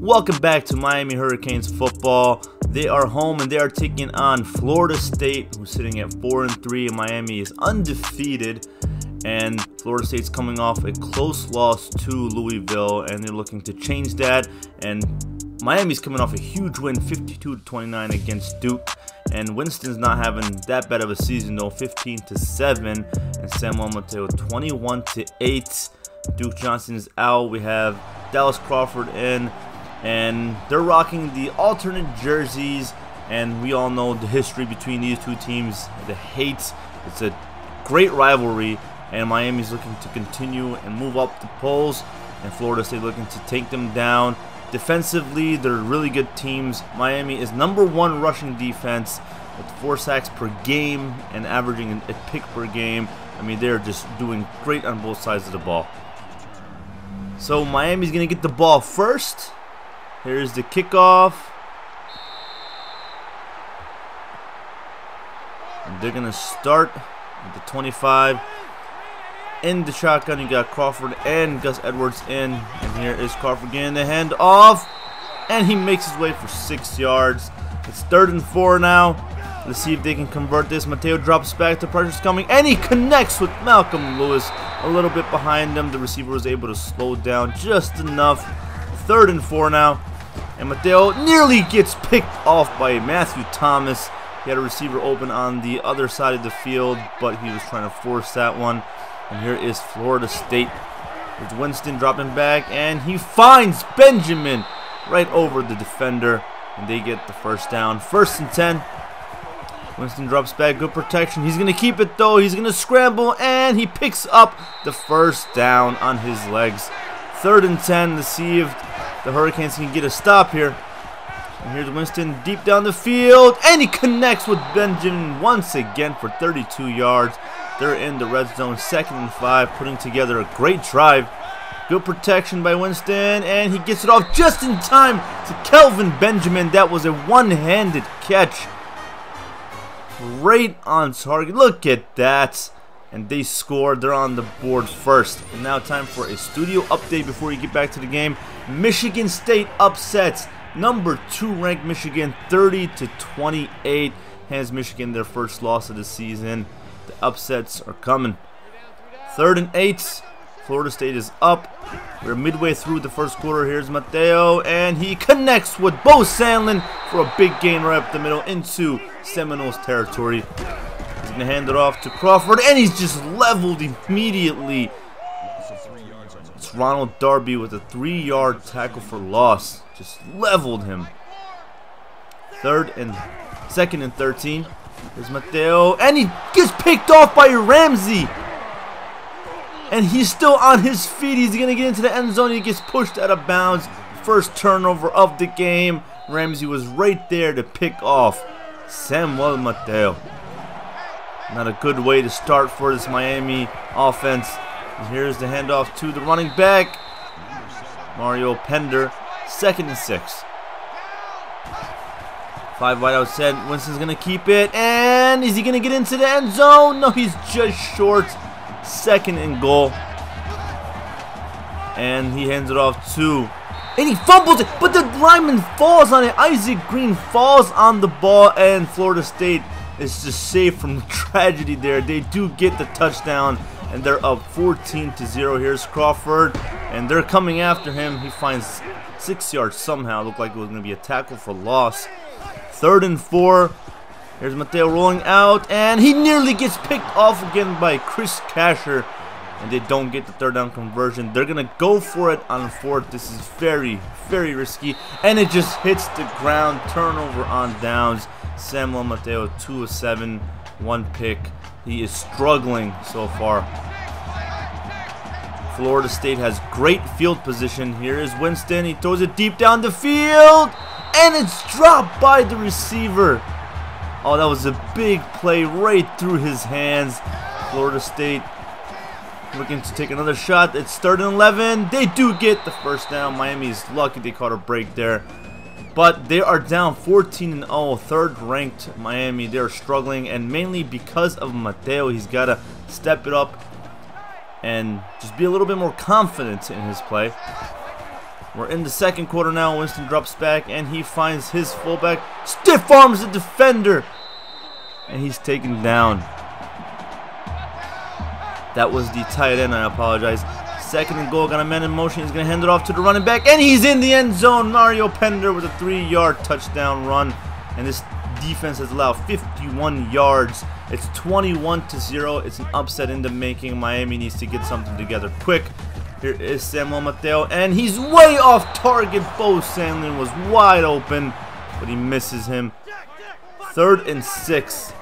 Welcome back to Miami Hurricanes football. They are home and they are taking on Florida State, who's sitting at 4-3, and Miami is undefeated. And Florida State's coming off a close loss to Louisville, and they're looking to change that. And Miami's coming off a huge win, 52-29 against Duke. And Winston's not having that bad of a season though, 15-7, and Samuel Mateo 21-8. Duke Johnson is out. We have Dallas Crawford in, and they're rocking the alternate jerseys, and we all know the history between these two teams, the hate. It's a great rivalry, and Miami's looking to continue and move up the polls, and Florida State looking to take them down. Defensively, they're really good teams. Miami is #1 rushing defense with 4 sacks per game and averaging a pick per game. I mean, they're just doing great on both sides of the ball. So Miami's going to get the ball first. Here's the kickoff. And they're going to start at the 25. In the shotgun, you got Crawford and Gus Edwards in. And here is Crawford getting the hand off. And he makes his way for 6 yards. It's 3rd and 4 now. Let's see if they can convert this. Mateo drops back. The pressure's coming. And he connects with Malcolm Lewis a little bit behind him. The receiver was able to slow down just enough. 3rd and 4 now. And Mateo nearly gets picked off by Matthew Thomas. He had a receiver open on the other side of the field, but he was trying to force that one. And here is Florida State. There's Winston dropping back, and he finds Benjamin right over the defender, and they get the first down. 1st and 10. Winston drops back, good protection. He's going to keep it though. He's going to scramble, and he picks up the first down on his legs. 3rd and 10 to see if the Hurricanes can get a stop here. And here's Winston deep down the field, and he connects with Benjamin once again for 32 yards. They're in the red zone, 2nd and 5, putting together a great drive. Good protection by Winston, and he gets it off just in time to Kelvin Benjamin. That was a one-handed catch. Right on target. Look at that. And they scored. They're on the board first. And now time for a studio update before we get back to the game. Michigan State upsets #2 ranked Michigan 30-28. Hands Michigan their first loss of the season. The upsets are coming. 3rd and 8. Florida State is up. We're midway through the first quarter. Here's Mateo, and he connects with Bo Sandlin for a big gain right up the middle into Seminoles territory. He's going to hand it off to Crawford, and he's just leveled immediately. It's Ronald Darby with a 3-yard tackle for loss. Just leveled him. 2nd and 13. Here's Mateo, and he gets picked off by Ramsey. And he's still on his feet. He's going to get into the end zone. He gets pushed out of bounds. First turnover of the game. Ramsey was right there to pick off Samuel Mateo. Not a good way to start for this Miami offense. And here's the handoff to the running back, Mario Pender. 2nd and 6. 5 wide out set. Winston's going to keep it. And is he going to get into the end zone? No, he's just short. 2nd and goal. And he hands it off to, and he fumbles it, but the lineman falls on it. Isaac Green falls on the ball, and Florida State is just saved from tragedy there. They do get the touchdown, and they're up 14-0. Here's Crawford, and they're coming after him. He finds 6 yards somehow. Looked like it was going to be a tackle for loss. 3rd and 4. Here's Mateo rolling out, and he nearly gets picked off again by Chris Casher, and they don't get the 3rd down conversion. They're going to go for it on 4th. This is very, very risky, and it just hits the ground. Turnover on downs. Samuel Mateo, 2 of 7, 1 pick. He is struggling so far. Florida State has great field position. Here is Winston. He throws it deep down the field, and it's dropped by the receiver. Oh, that was a big play right through his hands. Florida State looking to take another shot. It's 3rd and 11. They do get the first down. Miami is lucky they caught a break there. But they are down 14-0. 3rd ranked Miami. They're struggling, and mainly because of Mateo. He's got to step it up and just be a little bit more confident in his play. We're in the second quarter now. Winston drops back and he finds his fullback. Stiff arms the defender. And he's taken down. That was the tight end. I apologize. Second and goal. Got a man in motion. He's going to hand it off to the running back. And he's in the end zone. Mario Pender with a 3-yard touchdown run. And this defense has allowed 51 yards. It's 21-0. It's an upset in the making. Miami needs to get something together quick. Here is Samuel Mateo, and he's way off target. Bo Sandlin was wide open, but he misses him. 3rd and 6.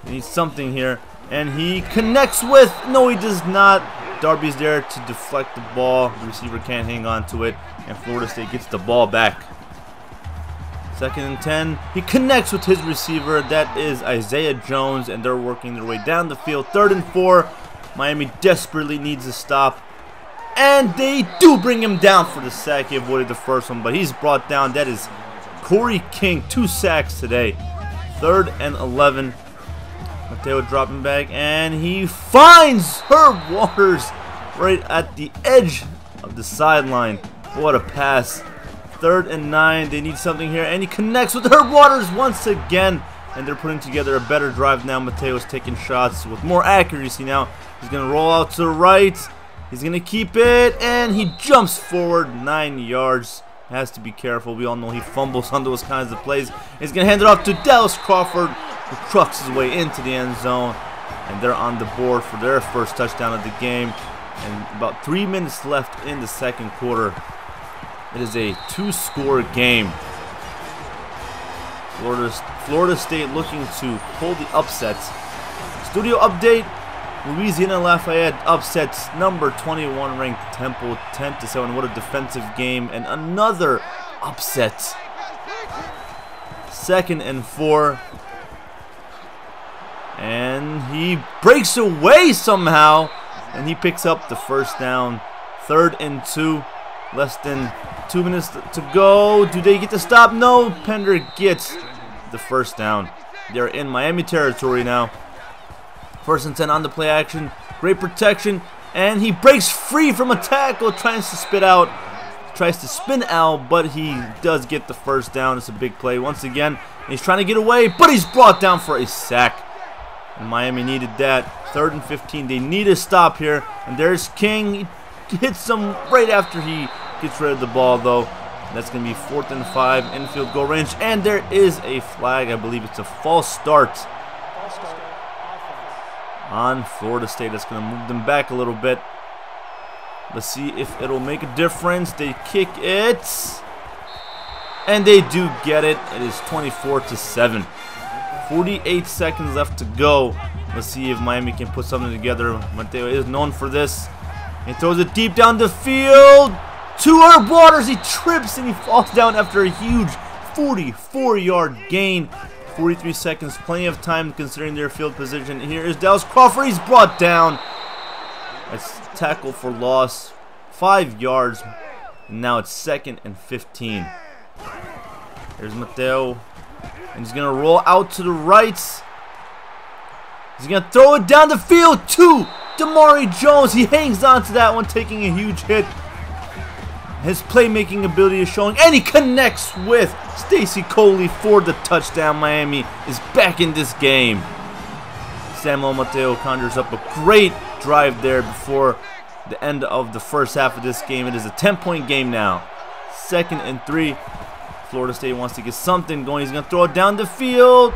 He needs something here, and he connects with. No, he does not. Darby's there to deflect the ball. The receiver can't hang on to it, and Florida State gets the ball back. 2nd and 10. He connects with his receiver. That is Isaiah Jones, and they're working their way down the field. 3rd and 4. Miami desperately needs a stop. And they do bring him down for the sack. He avoided the first one, but he's brought down. That is Corey King. 2 sacks today. 3rd and 11. Mateo dropping back, and he finds Herb Waters right at the edge of the sideline. What a pass. 3rd and 9. They need something here, and he connects with Herb Waters once again. And they're putting together a better drive now. Mateo's taking shots with more accuracy now. He's going to roll out to the right. He's going to keep it, and he jumps forward 9 yards. Has to be careful. We all know he fumbles on those kinds of plays. He's going to hand it off to Dallas Crawford, who trucks his way into the end zone. And they're on the board for their first touchdown of the game. And about 3 minutes left in the second quarter. It is a 2-score game. Florida State looking to pull the upsets. Studio update. Louisiana Lafayette upsets number 21 ranked Temple 10-7. What a defensive game, and another upset. 2nd and 4. And he breaks away somehow, and he picks up the first down. 3rd and 2. Less than 2 minutes to go. Do they get the stop? No. Pender gets the first down. They're in Miami territory now. 1st and 10 on the play action. Great protection. And he breaks free from a tackle. Tries to spin out, but he does get the first down. It's a big play once again. He's trying to get away, but he's brought down for a sack. And Miami needed that. 3rd and 15. They need a stop here. And there's King. He hits him right after he gets rid of the ball, though. That's going to be 4th and 5. Infield goal range. And there is a flag. I believe it's a false start on Florida State. That's going to move them back a little bit. Let's see if it'll make a difference. They kick it, and they do get it. It is 24-7. 48 seconds left to go. Let's see if Miami can put something together. Mateo is known for this. He throws it deep down the field to Herb Waters. He trips and he falls down after a huge 44-yard gain. 43 seconds, plenty of time considering their field position. Here is Dallas Crawford. He's brought down. It's tackle for loss. 5 yards. And now it's 2nd and 15. Here's Mateo. And he's going to roll out to the right. He's going to throw it down the field to Damari Jones. He hangs on to that one, taking a huge hit. His playmaking ability is showing, and he connects with Stacy Coley for the touchdown. Miami is back in this game. Samuel Mateo conjures up a great drive there before the end of the first half of this game. It is a 10-point game now. 2nd and 3. Florida State wants to get something going. He's going to throw it down the field,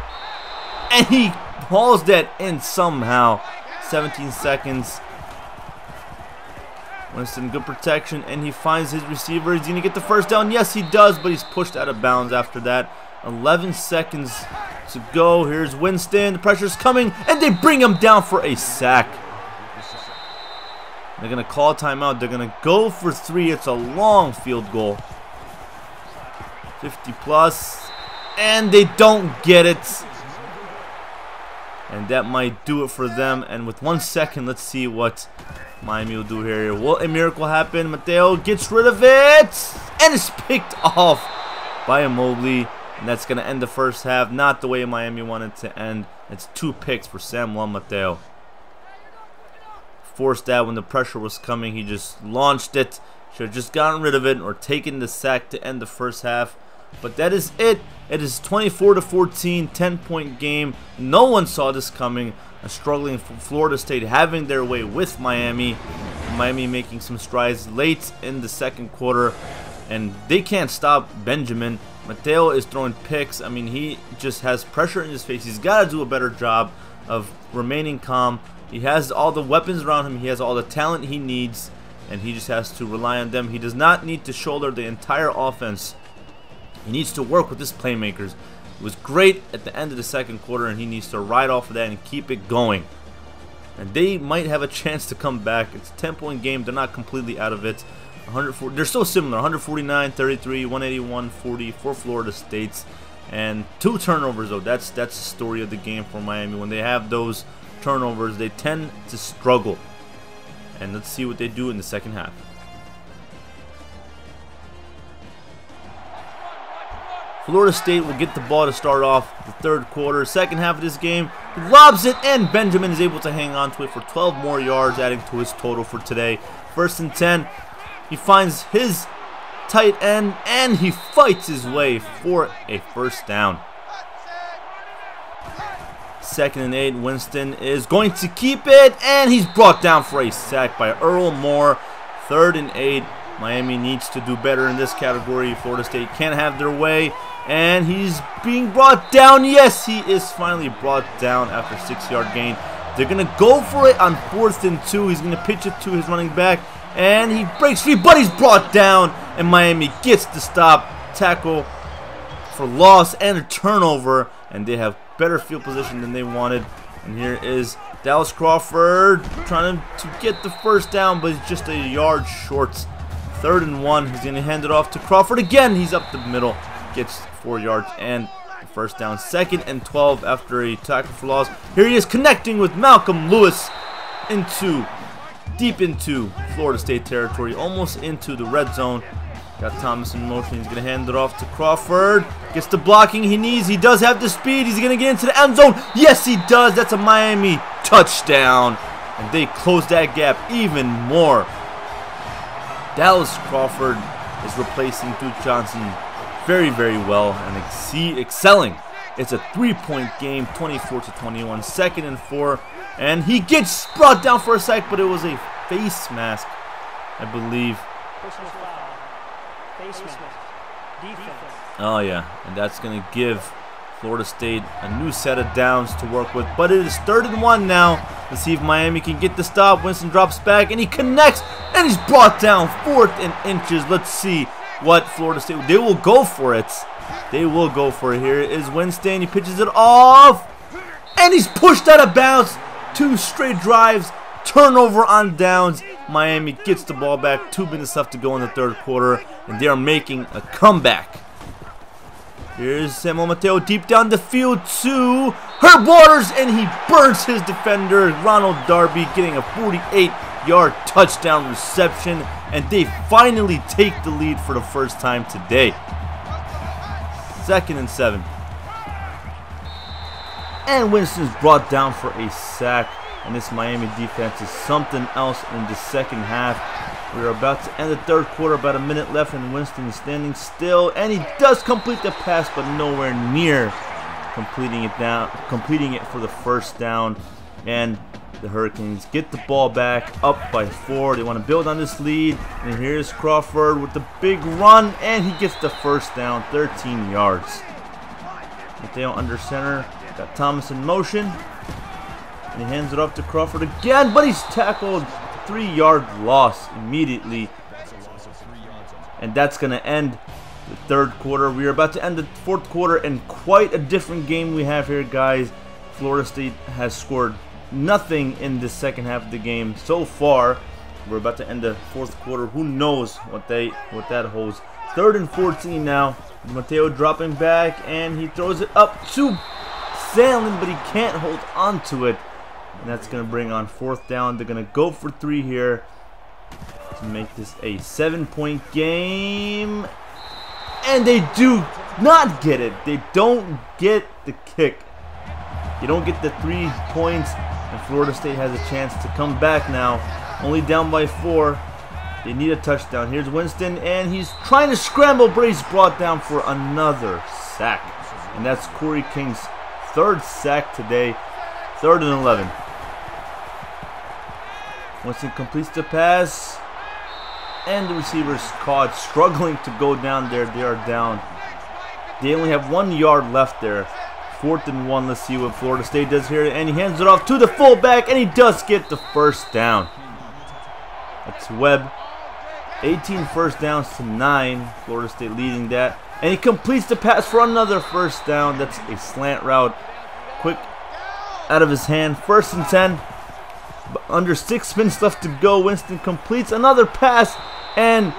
and he hauls that in somehow. 17 seconds. Winston, good protection, and he finds his receiver. He's going to get the first down. Yes, he does, but he's pushed out of bounds after that. 11 seconds to go. Here's Winston. The pressure's coming, and they bring him down for a sack. They're going to call a timeout. They're going to go for 3. It's a long field goal. 50+, and they don't get it. And that might do it for them. And with 1 second, let's see what Miami will do here. Will a miracle happen? Mateo gets rid of it, and it's picked off by a Mobley. And that's going to end the first half. Not the way Miami wanted to end. It's 2 picks for Samuel Mateo. Forced that when the pressure was coming. He just launched it. Should have just gotten rid of it or taken the sack to end the first half. But that is it. It is 24-14, 10-point game. No one saw this coming. A struggling Florida State having their way with Miami. Miami making some strides late in the second quarter. And they can't stop Benjamin. Mateo is throwing picks. I mean, he just has pressure in his face. He's got to do a better job of remaining calm. He has all the weapons around him. He has all the talent he needs. And he just has to rely on them. He does not need to shoulder the entire offense. He needs to work with his playmakers. It was great at the end of the second quarter, and he needs to ride off of that and keep it going. And they might have a chance to come back. It's a 10-point game. They're not completely out of it. 140. They're so similar. 149-33, 181-40 for Florida State, and 2 turnovers though. That's the story of the game for Miami. When they have those turnovers, they tend to struggle. And let's see what they do in the second half. Florida State will get the ball to start off the third quarter. Second half of this game, lobs it, and Benjamin is able to hang on to it for 12 more yards, adding to his total for today. 1st and 10. He finds his tight end, and he fights his way for a first down. 2nd and 8. Winston is going to keep it, and he's brought down for a sack by Earl Moore. 3rd and 8. Miami needs to do better in this category. Florida State can't have their way, and he's being brought down. Yes, he is finally brought down after a 6-yard gain. They're going to go for it on 4th and 2. He's going to pitch it to his running back, and he breaks free, but he's brought down, and Miami gets the stop, tackle for loss and a turnover, and they have better field position than they wanted. And here is Dallas Crawford trying to get the first down, but he's just a yard short. 3rd and 1. He's going to hand it off to Crawford again. He's up the middle, gets 4 yards and the first down. 2nd and 12 after a tackle for loss. Here he is connecting with Malcolm Lewis deep into Florida State territory, almost into the red zone. Got Thomas in motion. He's going to hand it off to Crawford. Gets the blocking he needs. He does have the speed. He's going to get into the end zone. Yes, he does. That's a Miami touchdown. And they close that gap even more. Dallas Crawford is replacing Duke Johnson very, very well and excelling. It's a 3-point game, 24-21. 2nd and 4. And he gets brought down for a sack, but it was a face mask, I believe. Oh yeah, and that's going to give Florida State a new set of downs to work with. But it is 3rd and 1 now. Let's see if Miami can get the stop. Winston drops back, and he connects, and he's brought down 4th and inches. Let's see what Florida State, they will go for it. They will go for it. Here is Winston. He pitches it off, and he's pushed out of bounds. 2 straight drives, turnover on downs. Miami gets the ball back. 2 minutes left to go in the third quarter, and they are making a comeback. Here's Samuel Mateo deep down the field to Herb Waters, and he burns his defender, Ronald Darby, getting a 48-yard touchdown reception, and they finally take the lead for the first time today. 2nd and 7. And Winston's brought down for a sack, and this Miami defense is something else in the second half. We're about to end the third quarter, about a minute left, and Winston is standing still, and he does complete the pass, but nowhere near completing it for the first down. And the Hurricanes get the ball back, up by 4. They want to build on this lead, and here's Crawford with the big run, and he gets the first down, 13 yards. Mateo under center, got Thomas in motion, and he hands it off to Crawford again, but he's tackled. 3-yard loss immediately, and that's going to end the third quarter. We are about to end the fourth quarter, and quite a different game we have here, guys. Florida State has scored nothing in the second half of the game so far. We're about to end the fourth quarter. Who knows what that holds. 3rd and 14 now. Mateo dropping back, and he throws it up to Sandlin, but he can't hold on to it. And that's going to bring on 4th down. They're going to go for 3 here to make this a 7-point game. And they do not get it. They don't get the kick. You don't get the 3 points. And Florida State has a chance to come back now. Only down by 4. They need a touchdown. Here's Winston, and he's trying to scramble, but he's brought down for another sack. And that's Corey King's third sack today. 3rd and 11. Winston completes the pass, and the receiver's caught, struggling to go down there. They are down. They only have 1 yard left there. 4th and 1. Let's see what Florida State does here. And he hands it off to the fullback, and he does get the first down. That's Webb. 18 first downs to 9. Florida State leading that. And he completes the pass for another first down. That's a slant route. Quick out of his hand. 1st and 10. But under 6 minutes left to go. Winston completes another pass. And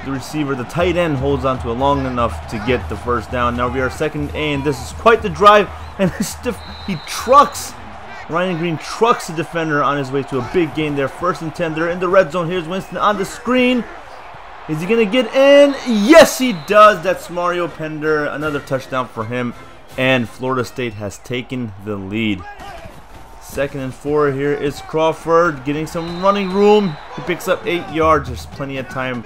the receiver, the tight end, holds on to it long enough to get the first down. Now we are 2nd and 8. And this is quite the drive. And he trucks. Ryan Green trucks the defender on his way to a big gain there. 1st and 10. They're in the red zone. Here's Winston on the screen. Is he going to get in? Yes, he does. That's Mario Pender. Another touchdown for him. And Florida State has taken the lead. 2nd and 4. Here is Crawford getting some running room. He picks up 8 yards. There's plenty of time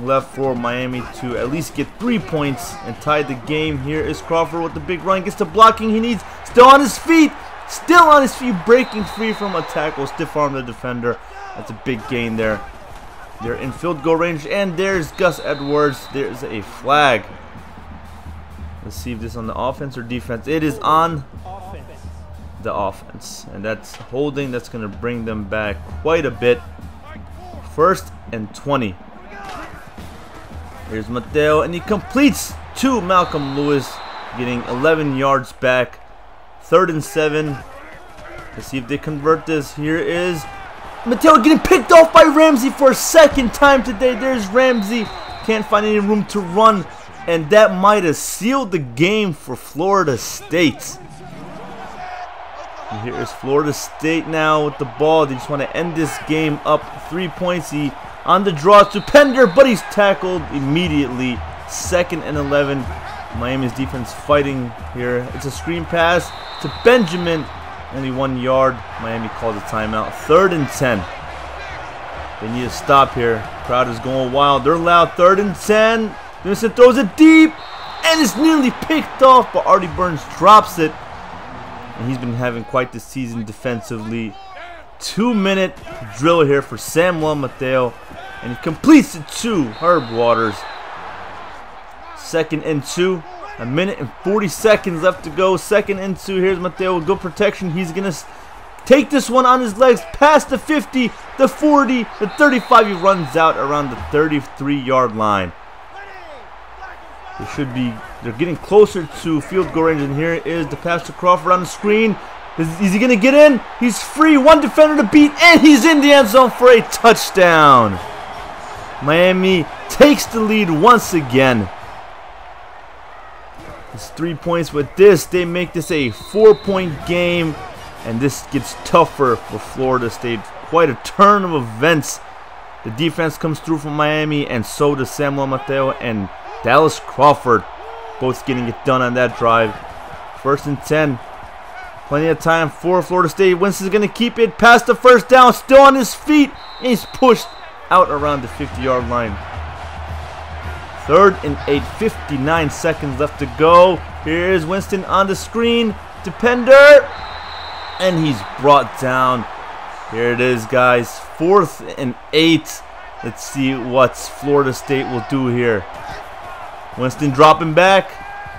left for Miami to at least get 3 points and tie the game. Here is Crawford with the big run. Gets the blocking he needs. Still on his feet. Still on his feet, breaking free from a tackle. Stiff arm the defender. That's a big gain there. They're in field goal range, and there's Gus Edwards. There's a flag. Let's see if this is on the offense or defense. It is on the offense, and that's holding. That's going to bring them back quite a bit. 1st and 20. Here's Mateo, and he completes to Malcolm Lewis, getting 11 yards back. 3rd and 7. Let's see if they convert this. Here is Mateo getting picked off by Ramsey for a 2nd time today. There's Ramsey. Can't find any room to run. And that might have sealed the game for Florida State. And here is Florida State now with the ball. They just want to end this game up 3 points. He on the draw to Pender, but he's tackled immediately. 2nd and 11. Miami's defense fighting here. It's a screen pass to Benjamin. Only 1 yard. Miami calls a timeout. 3rd and 10. They need to stop here. Crowd is going wild. They're loud. 3rd and 10. Vincent throws it deep. And it's nearly picked off, but Artie Burns drops it. And he's been having quite the season defensively. 2-minute drill here for Samuel Mateo. And he completes it to Herb Waters. 2nd and 2. 1 minute and 40 seconds left to go. 2nd and 2. Here's Mateo with good protection. He's going to take this one on his legs past the 50, the 40, the 35. He runs out around the 33-yard line. They're getting closer to field goal range. And here is the pass to Crawford on the screen. Is he going to get in? He's free. One defender to beat, and he's in the end zone for a touchdown. Miami takes the lead once again. It's 3 points. With this, they make this a 4-point game, and this gets tougher for Florida State. Quite a turn of events. The defense comes through from Miami, and so does Samuel Mateo and Dallas Crawford, both getting it done on that drive. 1st and 10. Plenty of time for Florida State. Winston's going to keep it past the 1st down, still on his feet, and he's pushed out around the 50-yard line. 3rd and 8, 59 seconds left to go. Here's Winston on the screen to Pender, and he's brought down. Here it is, guys. 4th and 8. Let's see what Florida State will do here. Winston dropping back.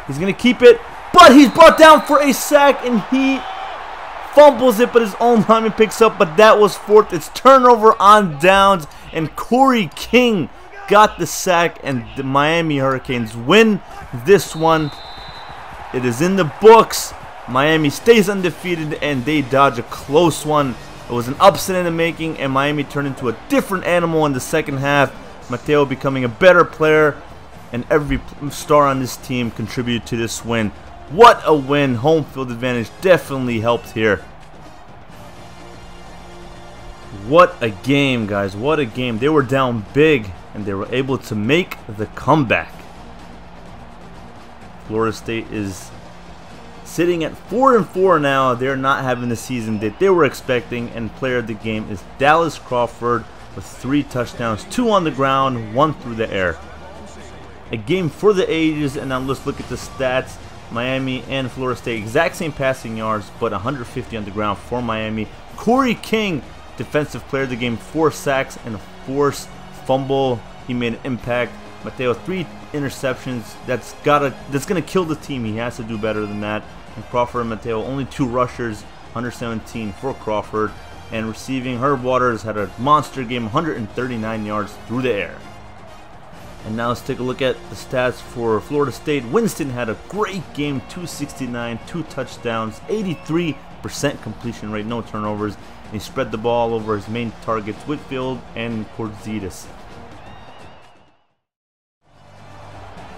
He's going to keep it, but he's brought down for a sack, and he fumbles it, but his own lineman picks up, but that was 4th. It's turnover on downs, and Corey King got the sack, and the Miami Hurricanes win this one. It is in the books. Miami stays undefeated, and they dodge a close one. It was an upset in the making, and Miami turned into a different animal in the 2nd half. Mateo becoming a better player, and every star on this team contributed to this win. What a win. Home field advantage definitely helped here. What a game, guys. What a game. They were down big, and they were able to make the comeback. Florida State is sitting at 4-4 now. They're not having the season that they were expecting, and player of the game is Dallas Crawford. with 3 touchdowns, 2 on the ground, 1 through the air. A game for the ages, and now let's look at the stats. Miami and Florida State, exact same passing yards, but 150 on the ground for Miami. Corey King, defensive player of the game, 4 sacks and a forced fumble. He made an impact. Mateo, 3 interceptions. That's gonna kill the team. He has to do better than that. And Crawford and Mateo, only 2 rushers, 117 for Crawford. And receiving, Herb Waters had a monster game, 139 yards through the air. And now let's take a look at the stats for Florida State. Winston had a great game, 269, 2 touchdowns, 83% completion rate, no turnovers. And he spread the ball over his main targets, Whitfield and Corzitas.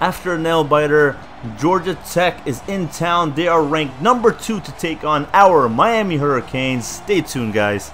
After a nail-biter, Georgia Tech is in town. They are ranked number 2 to take on our Miami Hurricanes. Stay tuned, guys.